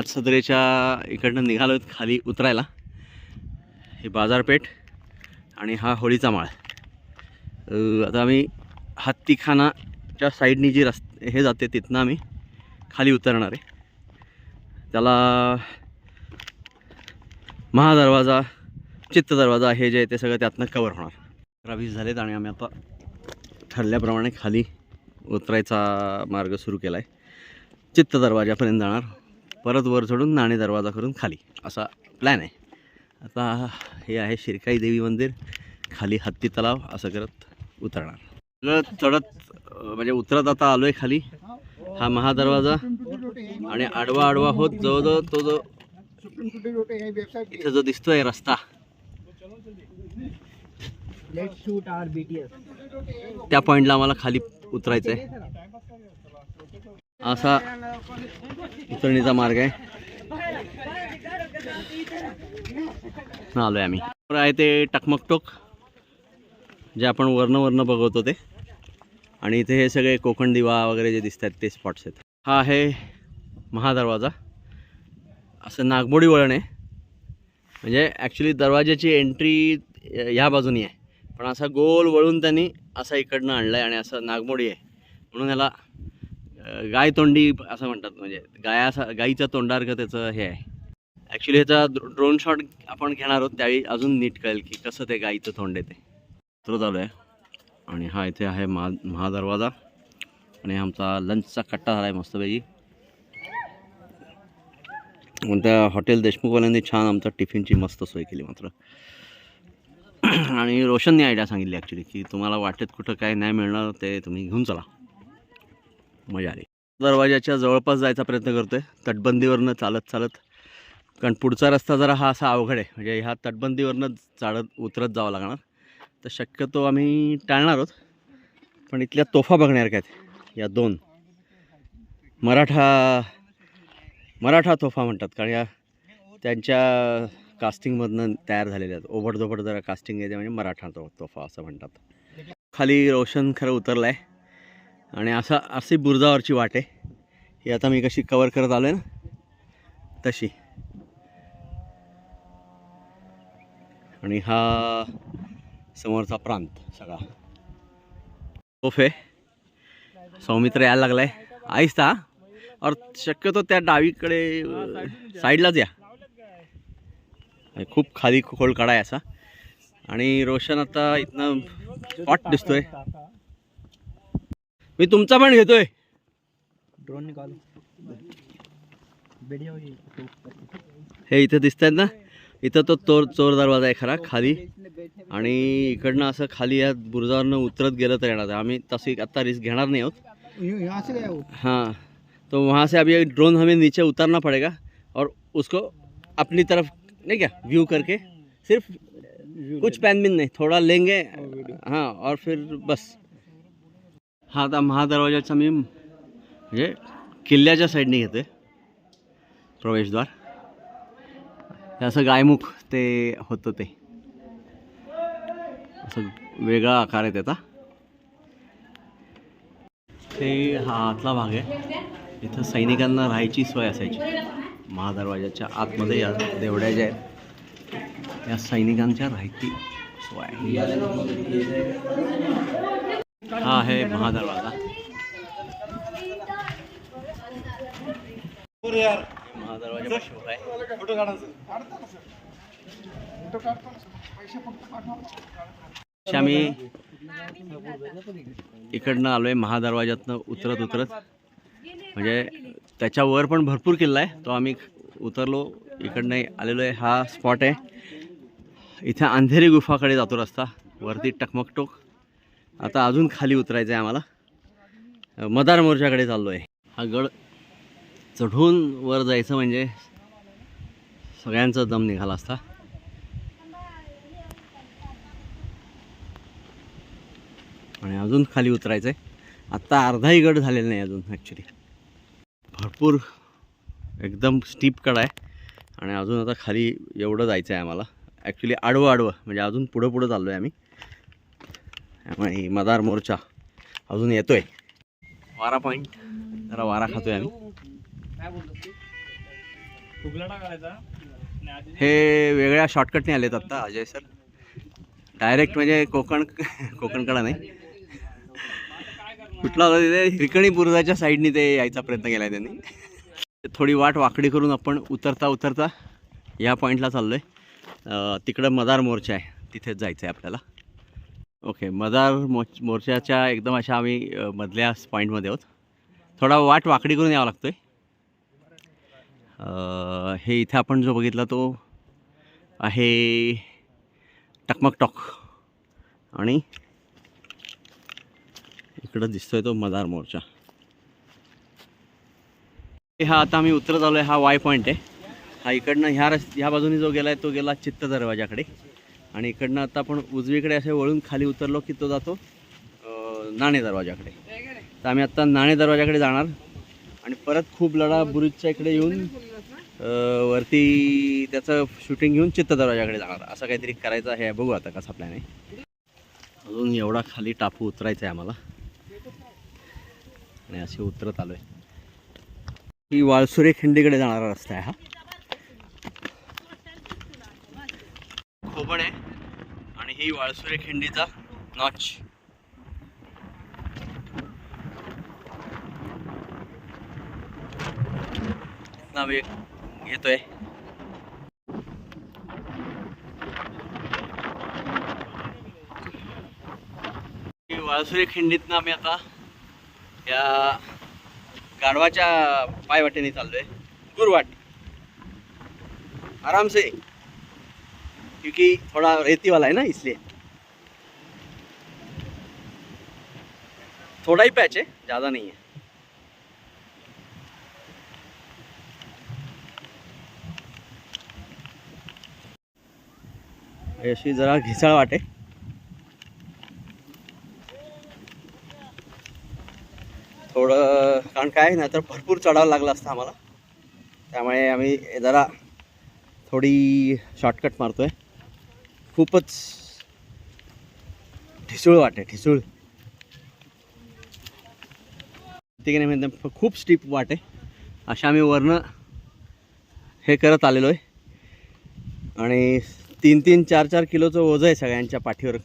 आज सदरेच्या इकडनं निघालो खाली उतरायला. ही बाजारपेठ आणि हा होळीचा माळ. आता आम्ही हत्तीखानाच्या साईडनी जी हे जाते तिथनं आम्ही खाली उतरणार आहे. त्याला महादरवाजा, चित्त दरवाजा हे जे आहे ते सगळं त्यातनं कवर होणार. 20 झालेत आणि आम्ही आता ठरल्याप्रमाणे खाली उतरायचा मार्ग सुरू केला आहे. चित्त दरवाजापर्यंत जाणार, परत वर चढून नाणे दरवाजा करून खाली, असा प्लॅन आहे. आता हे आहे शिरकाई देवी मंदिर, खाली हत्ती तलाव, असं करत उतरणार. चढत म्हणजे उतरत आता आलो आहे खाली. हा महादरवाजा आणि आडवा आडवा होत जवळजवळ तो जो इथं जो दिसतोय रस्ता, त्या पॉईंटला आम्हाला खाली उतरायचं आहे. असा उतरणीचा मार्ग आहे. आलोय आम्ही. आहे ते टकमकटोक जे आपण वर्ण बघवतो ते, आणि इथे हे सगळे कोकण दिवा वगैरे जे दिसतात ते स्पॉट्स आहेत. हा आहे महादरवाजा. असं नागमोडी वळण आहे, म्हणजे ॲक्च्युली दरवाजाची एंट्री ह्या बाजूनी आहे, पण असा गोल वळून त्यांनी असा इकडनं आणलं आहे आणि असं नागमोडी आहे म्हणून याला गायतोंडी असं म्हणतात. म्हणजे गाईच्या तोंडासारखं त्याचं हे आहे. ॲक्च्युली ह्याचा ड्रोन शॉट आपण घेणार आहोत, त्यावेळी अजून नीट कळेल की कसं ते गाईचं तोंड आहे ते. उतरत आलो आहे आणि हा इथे आहे महादरवाजा. आणि आमचा लंचचा कट्टा झाला आहे मस्तपैकी. कोणत्या हॉटेल देशमुखवाल्यांनी छान आमचा टिफिनची मस्त सोय केली मात्र. आणि रोशनने आयडिया सांगितली ॲक्च्युली की तुम्हाला वाटेत कुठं काय नाही मिळणार ते तुम्ही घेऊन चला. मजा आली. दरवाजाच्या जवळपास जायचा प्रयत्न करतो आहे तटबंदीवरनं चालत, कारण पुढचा रस्ता जरा हा असा अवघड आहे. म्हणजे ह्या तटबंदीवरनं उतरत जावं लागणार. तर शक्यतो आम्ही टाळणार आहोत, पण इथल्या तोफा बघण्यासारख्या आहेत. या 2 मराठा तोफा म्हणतात, कारण या त्यांच्या कास्टिंगमधनं तयार झालेल्या आहेत. ओबडधोबड जरा कास्टिंग आहे, म्हणजे मराठा तोफा असं म्हणतात. खाली रोशन खरं उतरला आहे आणि अशी बुरुजावरची वाट आहे. ही आता मी कशी कवर करत आलो आहे ना तशी. आणि हा समोरचा प्रांत सगळा तोफ आहे. सौमित्र यायला लागला आहे आहिस्ता, और शक्यतो त्या डावीकडे साईडलाच या. खूप खाली खोल काढा आहे असा. आणि रोशन आता इथनं स्पॉट दिसतोय. मी तुमचा पण घेतोय ड्रोन निकाल. हे इथं दिसत आहेत ना, इथं तो चोर दरवाजा आहे खरा खाली. आणि इकडनं असं खाली या बुरुजावरनं उतरत गेलं तर येणार. आम्ही तशी आत्ता रिस्क घेणार नाही आहोत. हाँ, तो वहाँ से अभी ड्रोन हमें नीचे उतारना पड़ेगा और उसको अपनी तरफ नहीं क्या व्यू करके, सिर्फ कुछ पैनबिन नहीं, थोड़ा लेंगे हाँ और फिर बस. हा आता महादरवाजाचा मी म्हणजे किल्ल्याच्या साईडने घेतोय प्रवेशद्वार. हे असं गायमुख ते होतं ते असं वेगळा आकार आहे त्याचा. ते हा आतला भाग आहे. इथं सैनिकांना राहायची सोय असायची. महादरवाजाच्या आतमध्ये या देवड्या ज्या आहेत या सैनिकांच्या राहायची सोय आहे. हा आहे महादरवाजा. महादरवाजा आम्ही इकडनं आलोय महादरवाजातनं उतरत. म्हणजे त्याच्यावर पण भरपूर किल्ला आहे, तो आम्ही उतरलो इकडनं आलेलो आहे. हा स्पॉट आहे. इथे अंधेरी गुफाकडे जातो रस्ता, वरती टकमकटोक. आता अजून खाली उतरायचं आहे आम्हाला. मदार मोर्चाकडे चाललो आहे. हा गड चढून वर जायचं म्हणजे सगळ्यांचा दम निघाला असता. आणि अजून खाली उतरायचं आहे. आत्ता अर्धाही गड झालेला नाही अजून. ॲक्च्युली भरपूर एकदम स्टीप कड आहे आणि अजून आता खाली एवढं जायचं आहे आम्हाला. ॲक्च्युली आडवं म्हणजे अजून पुढं चाललो आहे आम्ही. त्यामुळे मदार मोर्चा अजून येतो आहे. वारा पॉईंट जरा वारा खातो आहे आम्ही. हे वेगळ्या शॉर्टकटने आलेत आत्ता अजय सर. डायरेक्ट म्हणजे कोकणकडा नाही, कुठला होता तिथे हिरकणी बुरुजाच्या साईडनी ते यायचा प्रयत्न केला आहे त्यांनी. थोडी वाट वाकडी करून आपण उतरता या पॉईंटला चाललो आहे. तिकडं मदार मोर्चा आहे, तिथेच जायचं आहे आपल्याला. ओके, मदार मोर्चाच्या एकदम अशा आम्ही मधल्या पॉईंटमध्ये आहोत. थोडा वाट वाकडी करून यावं लागतो आहे. हे इथे आपण जो बघितला तो आहे टकमक टॉक आणि इकडं दिसतोय तो मदार मोर्चा. हा आता आम्ही उतरत आलो आहे. हा वाय पॉईंट आहे. हा इकडनं ह्या बाजूने जो गेला आहे तो गेला चित्त दरवाजाकडे आणि इकडनं आता आपण उजवीकडे असे वळून खाली उतरलो की तो जातो नाणे दरवाजाकडे. तर आम्ही आत्ता नाणे दरवाजाकडे जाणार आणि परत खूप लढा बुरुजच्या इकडे येऊन वरती त्याचं शूटिंग घेऊन चित्त दरवाजाकडे जाणार. असं काहीतरी करायचं आहे. बघू आता कसा प्लॅन आहे. अजून एवढा खाली टापू उतरायचा आहे आम्हाला आणि असे उतरत आलो आहे. ही वाळसुरे खिंडीकडे जाणारा रस्ता आहे. हा खोबण आहे आणि ही वाळसुरे खिंडीचा नॉच. नाव एक घेतोय. वाळसुरे खिंडीतनं आम्ही आता या गाढवाच्या पायवाटेने चाललोय. गुरवाट आराम से, क्योंकि थोड़ा रेती वाला है ना इसलिए. थोड़ा ही पैच है, ज़्यादा नहीं है. अशी जरा घिसाळ वाटे. थोडं कारण काय ना तर भरपूर चढावं लागलं असतं आम्हाला, त्यामुळे आम्ही जरा थोडी शॉर्टकट मारतोय. खूपच ठिसूळ वाटे, ठिसूळ ठीक आहे ना, खूप स्टीप वाटे. अशा आम्ही वरनं हे करत आलेलो आहे आणि 3-3, 4-4 किलोचं ओझं आहे सगळ्यांच्या पाठीवर.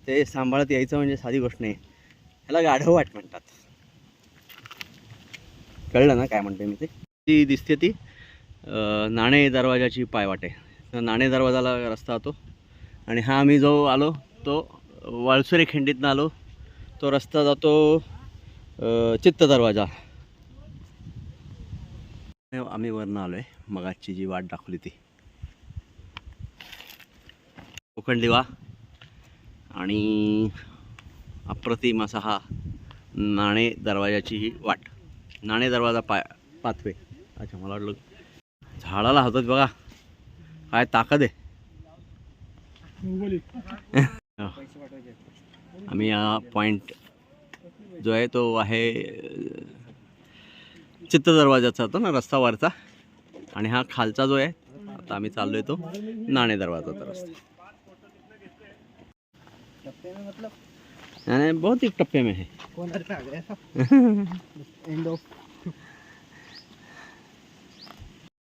ते सांभाळत यायचं म्हणजे साधी गोष्ट नाही. ह्याला गाढव वाट म्हणतात. कळलं ना काय म्हणते मी ते. ती दिसते ती नाणे दरवाजाची पायवाट आहे. तर नाणे दरवाजाला रस्ता होतो आणि हा आम्ही जो आलो तो वाळसुरे खिंडीतनं आलो. तो रस्ता जातो चित्त दरवाजा. आम्ही वरनं आलो आहे. मगाची जी वाट दाखवली ती कोकण दिवा आणि अप्रतिम असा हा नाणे दरवाजाची ही वाट. नाणे दरवाजा पाथवे. अच्छा, मला वाटलं झाडाला हातात बघा काय ताकद आहे. आम्ही हा पॉईंट जो आहे तो आहे चित्त दरवाजाचा होता ना रस्ता वरचा, आणि हा खालचा जो आहे आता आम्ही चाललोय तो नाणे दरवाजाचा रस्ता. नहीं, बहुत ही टप्पे में है.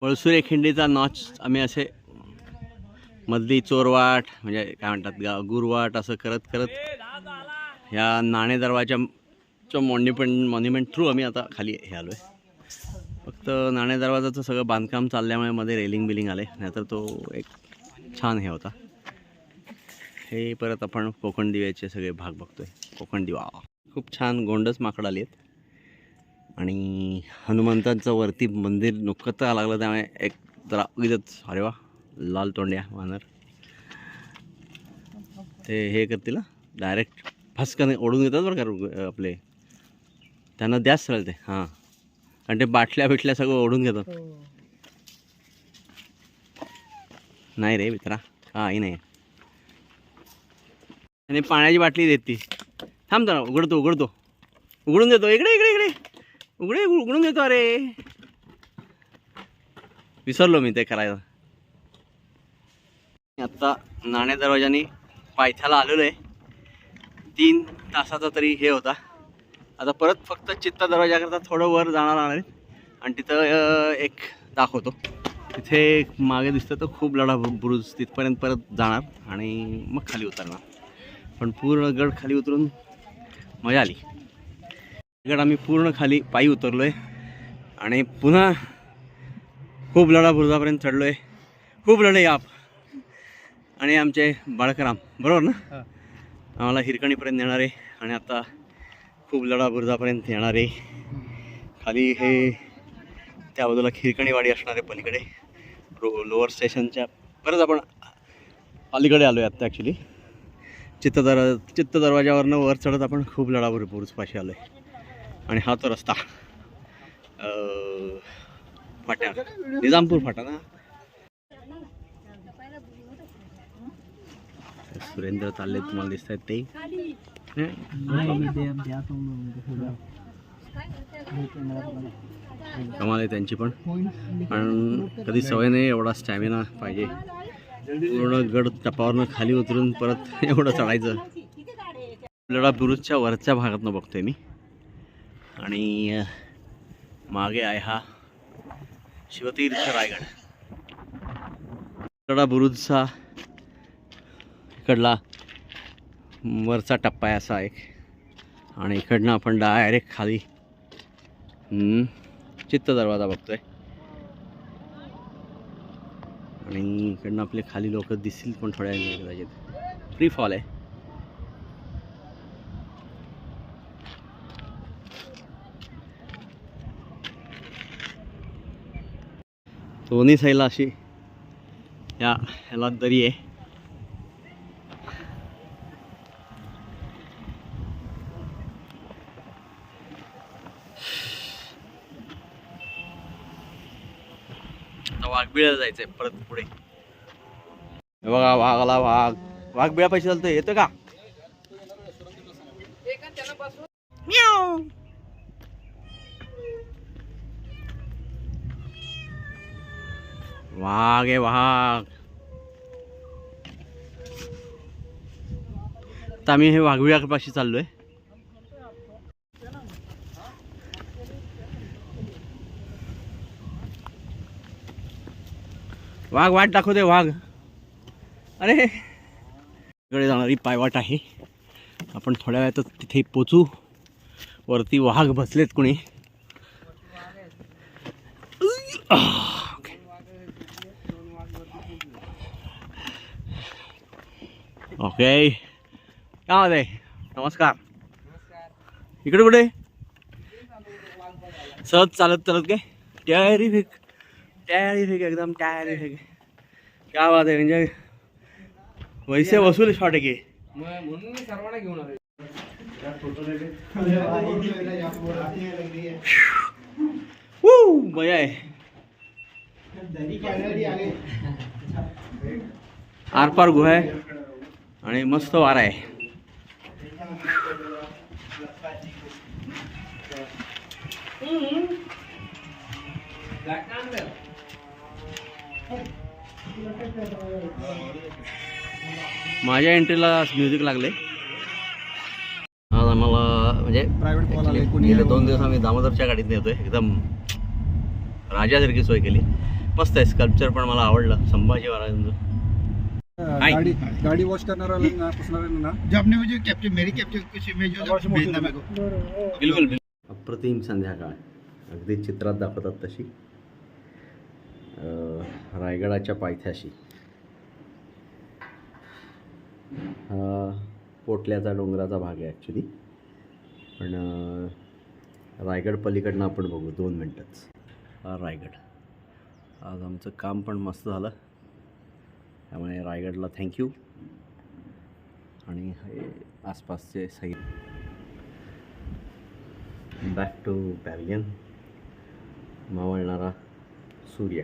वळसुरे खिंडीचा नॉच आम्ही असे मधली चोरवाट म्हणजे काय म्हणतात गुरवाट असं करत करत ह्या नाणे दरवाजाच्या मॉन्युमेंट थ्रू आम्ही आता खाली हे आलो आहे. फक्त नाणे दरवाजाचं सगळं बांधकाम चालल्यामुळे मध्ये रेलिंग बिलिंग आले, नाहीतर तो एक छान हे होता. हे परत आपण कोकण दिव्याचे सगळे भाग बघतोय. कोकण दिवा खूप छान गोंडस माकड आली आहेत आणि हनुमंतांचं वरती मंदिर नुकतं लागलं, त्यामुळे एक जरा उगीच अरे वा लाल तोंड्या वानर ते हे करतील ना डायरेक्ट फसकन ओढून घेतात बरं का आपले. त्यांना द्याच सरळ ते. हां, कारण ते बाटल्या बिटल्या सगळं ओढून घेतात. नाही रे मित्रा, काही नाही. आणि पाण्याची बाटली देते. थांब जरा, उघडून देतो. इकडे उघडून देतो. अरे विसरलो मी ते करायचं. आत्ता नाणे दरवाजाने पायथ्याला आलेलो आहे. 3 तासाचा तरी हे होता. आता परत फक्त चित्त दरवाजाकरता थोडं वर जाणार आहे आणि तिथं एक दाखवतो. तिथे मागे दिसतं तर खूप लढा बुरुज तिथपर्यंत परत जाणार आणि मग खाली उतरणार. पण पूर्ण गड खाली उतरून मजा आली. गड आम्ही पूर्ण खाली पायी उतरलो आहे आणि पुन्हा खूप लढा बुरुजापर्यंत चढलो आहे. खूप लढे आप आणि आमचे बाळकराम बरोबर ना, आम्हाला हिरकणीपर्यंत नेणार आहे आणि आता खूप लढा बुरुजापर्यंत येणार आहे. खाली हे त्या बाजूला हिरकणीवाडी असणार आहे पलीकडे लोअर स्टेशनच्या. परत आपण अलीकडे आलो आहे आत्ता ॲक्च्युली. चित्त दरवाजावरनं वर चढत आपण खूप लढा बुरुजपाशी आलो आहे. आणि हा तो रस्ता फाट्या निजामपूर फाटा ना. सुरेंद्र चालले तुम्हाला दिसत आहेत ते. कमाल आहे त्यांची पण कधी सवय नाही एवढा स्टॅमिना पाहिजे. पूर्ण गड टपावरनं खाली उतरून परत एवढं चढायचं. लढा बुरुजच्या वरच्या भागातनं बघतोय मी आणि मागे आहे हा शिवतीर्थ रायगड. लढा बुरुजचा इकडला वरचा टप्पा आहे असा एक आणि इकडनं आपण डायरेक्ट खाली चित्त दरवाजा बघतोय आणि इकडनं आपले खाली लोक दिसतील पण थोड्या कदाचित. फ्री फॉल आहे. दोन्ही साईडला अशी ह्याला दरी आहे. वाघबिळा जायचंय परत पुढे. बघा वाघाला वाघबिळा पैसे चालतोय. येतं का वाघ आहे वाघ. आता आम्ही हे वाघबिळापाशी चाललोय. वाघ वाट दाखवते वाघ. अरे इकडे जाणारी पायवाट आहे. आपण थोड्या वेळात तिथे पोचू. वरती वाघ बसलेत कुणी. ओके काय होते. नमस्कार. इकडे कुठे सहज चालत चालत काय टॅरिफिक एकदम टॅरिफिक. क्या बात आहे. म्हणजे वैसे वसूल शॉट आहे की म्हणून मी सर्वांना घेऊन आलो. मजा आहे. आरपार गुहा आहे आणि मस्त वारा आहे. माझ्या एंट्रीला म्युझिक लागले. आज आम्हाला म्हणजे गेले 2 दिवस आम्ही दामोदरच्या गाडीत नेतोय. एकदम राजासारखी सोय केली. मस्त आहे. स्कल्पचर पण मला आवडलं. संभाजी महाराजांचं गाड़ी वॉश करना ना जो आपने मुझे कैप्चर मेरी कैप्चर कुछ इमेज भेजना मेरे को. बिलकुल. अप्रतिम संध्याकाळ अगदी चित्रात दाखवतात तशी रायगडाच्या पायथ्याशी. हा पोटल्याचा डोंगराचा भाग आहे ॲक्च्युली. पण रायगड पलीकडनं आपण बघू 2 मिनटंच. हा रायगड. आज आमचं काम पण मस्त झालं त्यामुळे रायगडला थँक्यू. आणि हे आसपासचे साईड. Back to pavilion. मावळणारा सूर्य.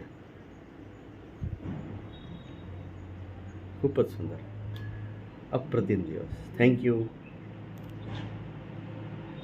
खूपच सुंदर. अप्रतिम दिवस. थँक्यू.